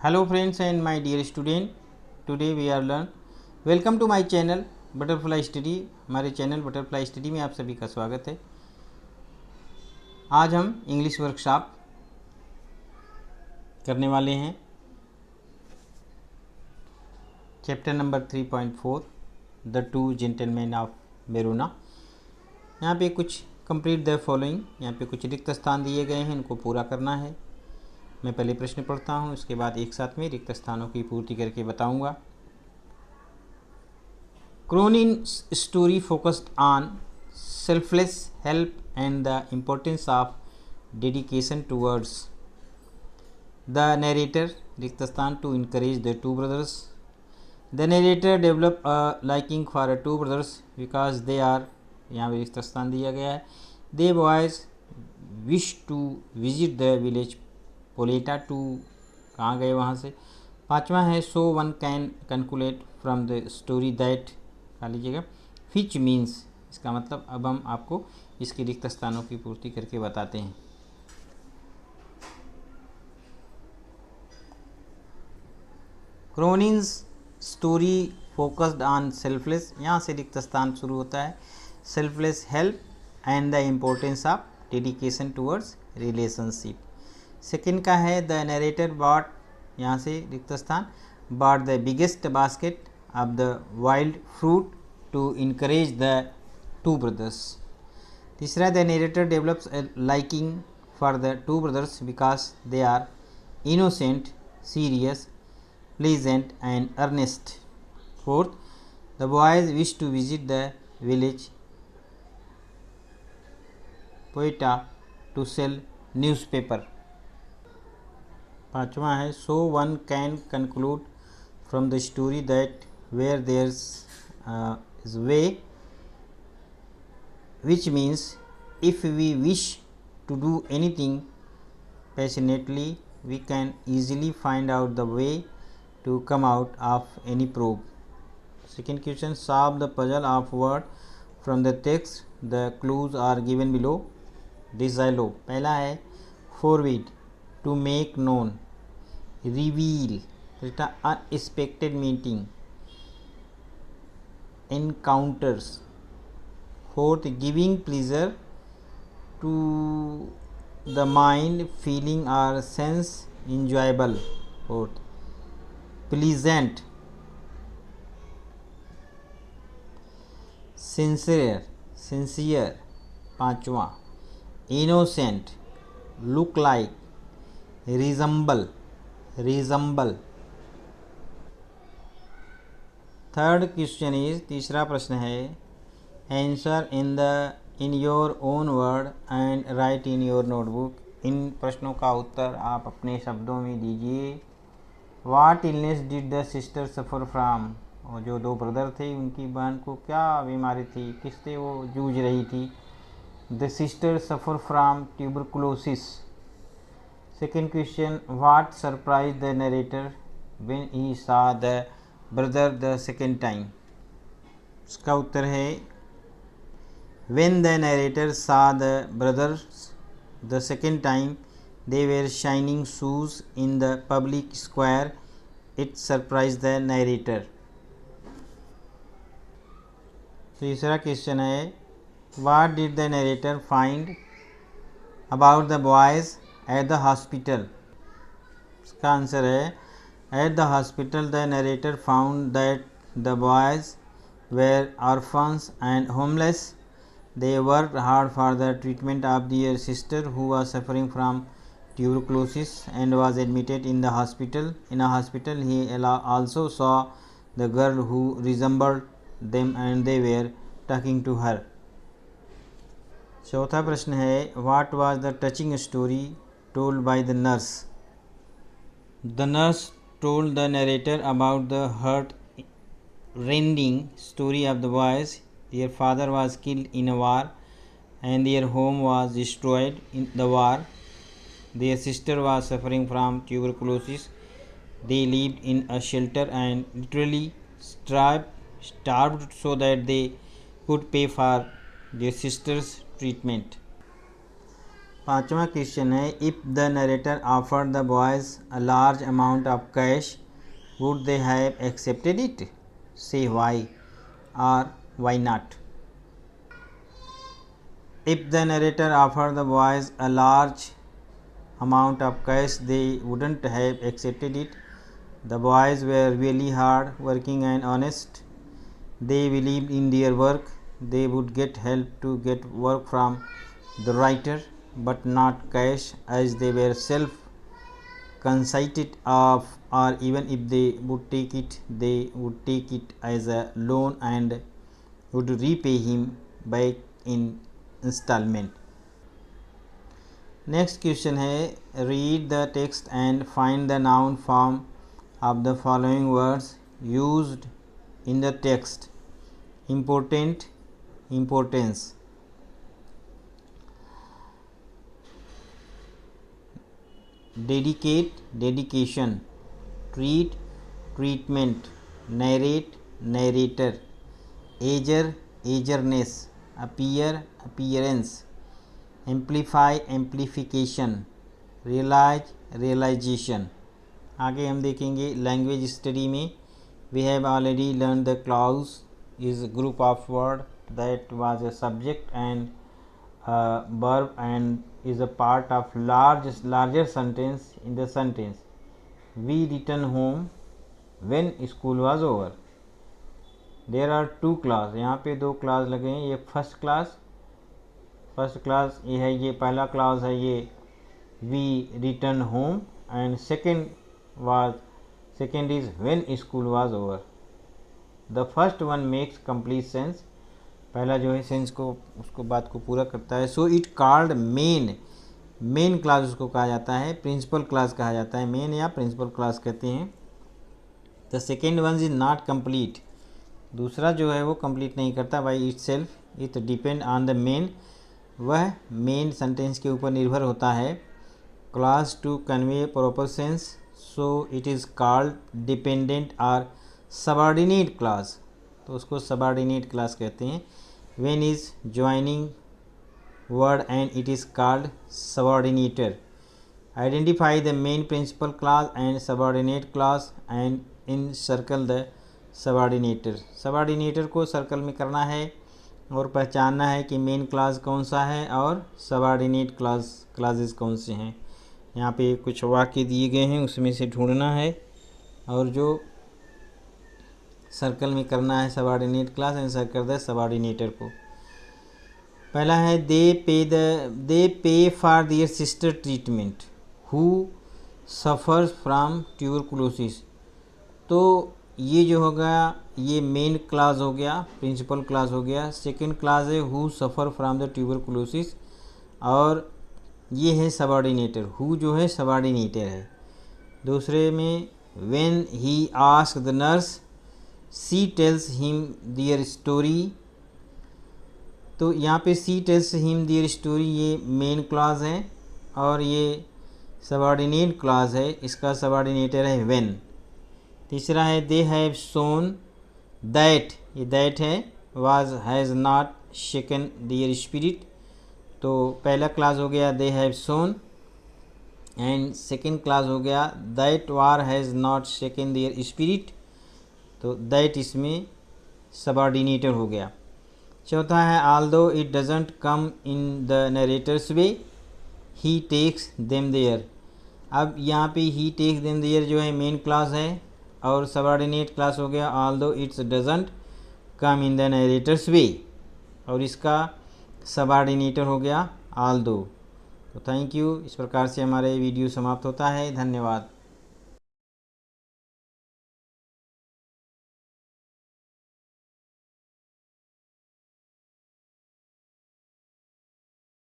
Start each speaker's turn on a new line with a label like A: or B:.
A: Hello friends and my dear student, today we are learn. Welcome to my channel Butterfly Study. हमारे channel butterfly study में आप सभी का स्वागत है। आज हम इंग्लिश वर्कशॉप करने वाले हैं। Chapter number 3.4 the two gentleman of Verona. यहाँ पे कुछ कंप्लीट द फॉलोइंग, यहाँ पे कुछ रिक्त स्थान दिए गए हैं, इनको पूरा करना है। मैं पहले प्रश्न पढ़ता हूँ, उसके बाद एक साथ में रिक्त स्थानों की पूर्ति करके बताऊँगा। Cronin story focused on selfless help and the importance of dedication towards the narrator. रिक्त स्थान to encourage the two brothers. The narrator develop a liking for two brothers because they are, यहाँ भी रिक्त स्थान दिया गया है। They boys wish to visit the village Poleta to, कहाँ गए वहाँ से। पाँचवा है so one can conclude from the story that, खा लीजिएगा, विच मीन्स, इसका मतलब। अब हम आपको इसके रिक्त स्थानों की पूर्ति करके बताते हैं। Cronin's story focused on selfless, यहाँ से रिक्त स्थान शुरू होता है। Selfless help and the importance of dedication towards relationship. Second का है द नरेटर बॉट, यहाँ से रिक्त स्थान, bought the biggest basket of the wild fruit to encourage the two brothers. तीसरा the narrator develops a liking for the two brothers because they are innocent, serious, pleasant and earnest. Fourth the boys wish to visit the village Poleta to sell newspaper. पाँचवा है so one can conclude from the story that where there's is way, which means if we wish to do anything passionately we can easily find out the way to come out of any problem. Second question solve the puzzle of word from the text, the clues are given below. डिजाइलो, पहला है forward, to make known, reveal, unexpected meeting, encounters. Fourth, giving pleasure to the mind, feeling or sense enjoyable. Fourth, pleasant. sincere. पांचवा innocent, look like, resemble. Third question is, तीसरा प्रश्न है, answer in your own word and write in your notebook. इन प्रश्नों का उत्तर आप अपने शब्दों में दीजिए। What illness did the sister suffer from, और जो दो ब्रदर थे उनकी बहन को क्या बीमारी थी, किससे वो जूझ रही थी। The sister suffer from tuberculosis. Second question, what surprise the narrator when he saw the brother the second time. इसका उत्तर है when the narrator saw the brothers the second time they were shining shoes in the public square, it surprise the narrator. तीसरा question है, what did the narrator find about the boys at the hospital. इसका answer है at the hospital the narrator found that the boys were orphans and homeless. They worked hard for the treatment of their sister who was suffering from tuberculosis and was admitted in the hospital. In a hospital he also saw the girl who resembled them and they were talking to her. चौथा प्रश्न है, what was the touching story told by the nurse? The nurse told the narrator about the heart-rending story of the boys. Their father was killed in a war and their home was destroyed in the war. Their sister was suffering from tuberculosis. They lived in a shelter and literally starved so that they could pay for their sister's treatment. 5वां question है, if the narrator offered the boys a large amount of cash would they have accepted it, say why or why not. If the narrator offered the boys a large amount of cash they wouldn't have accepted it. The boys were really hard working and honest. They believed in their work. They would get help to get work from the writer, but not cash, as they were self conceited of, or even if they would take it, they would take it as a loan and would repay him back in installment. Next question है, read the text and find the noun form of the following words used in the text. Important, importance. Dedicate, dedication. Treat, treatment. Narrate, narrator. Eager, eagerness. Appear, appearance. Amplify, amplification. Realise, realisation. आगे हम देखेंगे language study में। We have already learn the clause is group of word that was a subject and verb and is a part of larger sentence in the sentence we return home when school was over. There are 2 class, यहाँ पे 2 class लगे हैं। ये first class ये है, ये पहला class है, ये we return home and second is when school was over. The first one makes complete sense, पहला जो है सेंस को उसको बात को पूरा करता है। So it called main, main class उसको कहा जाता है, प्रिंसिपल क्लास कहा जाता है, मेन या प्रिंसिपल क्लास कहते हैं। The second one is not complete, दूसरा जो है वो कंप्लीट नहीं करता by itself, it depend on the main, वह मेन सेंटेंस के ऊपर निर्भर होता है। Class to convey proper sense, so it is called dependent और सबऑर्डिनेट क्लास, तो उसको सबऑर्डिनेट क्लास कहते हैं। When is joining word and it is called subordinator. Identify the main principal class and subordinate class and in circle the subordinator. Subordinator को circle में करना है और पहचानना है कि मेन क्लास कौन सा है और सबऑर्डिनेट क्लासेस कौन से हैं। यहाँ पे कुछ वाक्य दिए गए हैं, उसमें से ढूंढना है और जो सर्कल में करना है subordinate class and circle the subordinator को। पहला है, they pay for their sister treatment who suffers from tuberculosis. तो ये जो होगा ये मेन क्लास हो गया, प्रिंसिपल क्लास हो गया। सेकंड क्लास है who suffer from the tuberculosis और ये है सबऑर्डिनेटर, हु जो है सबऑर्डिनेटर है। दूसरे में when he ask the nurse she tells him their story, तो यहाँ पे she tells him their story ये मेन क्लास है और ये सबऑर्डिनेट क्लास है, इसका सबऑर्डिनेटर है व्हेन। तीसरा है, दे हैव शोन दैट, ये दैट है, was has not shaken their spirit, तो पहला क्लास हो गया they have shown and second class हो गया that war has not shaken their spirit, तो दैट इसमें सबऑर्डिनेटर हो गया। चौथा है, although it doesn't come in the narrator's way he takes them there. अब यहाँ पे ही टेक्स देम देयर जो है मेन क्लास है और सबऑर्डिनेट क्लास हो गया although it's doesn't come in the narrator's way, और इसका सबऑर्डिनेटर हो गया आल्दो। तो थैंक यू। इस प्रकार से हमारा ये वीडियो समाप्त होता है। धन्यवाद।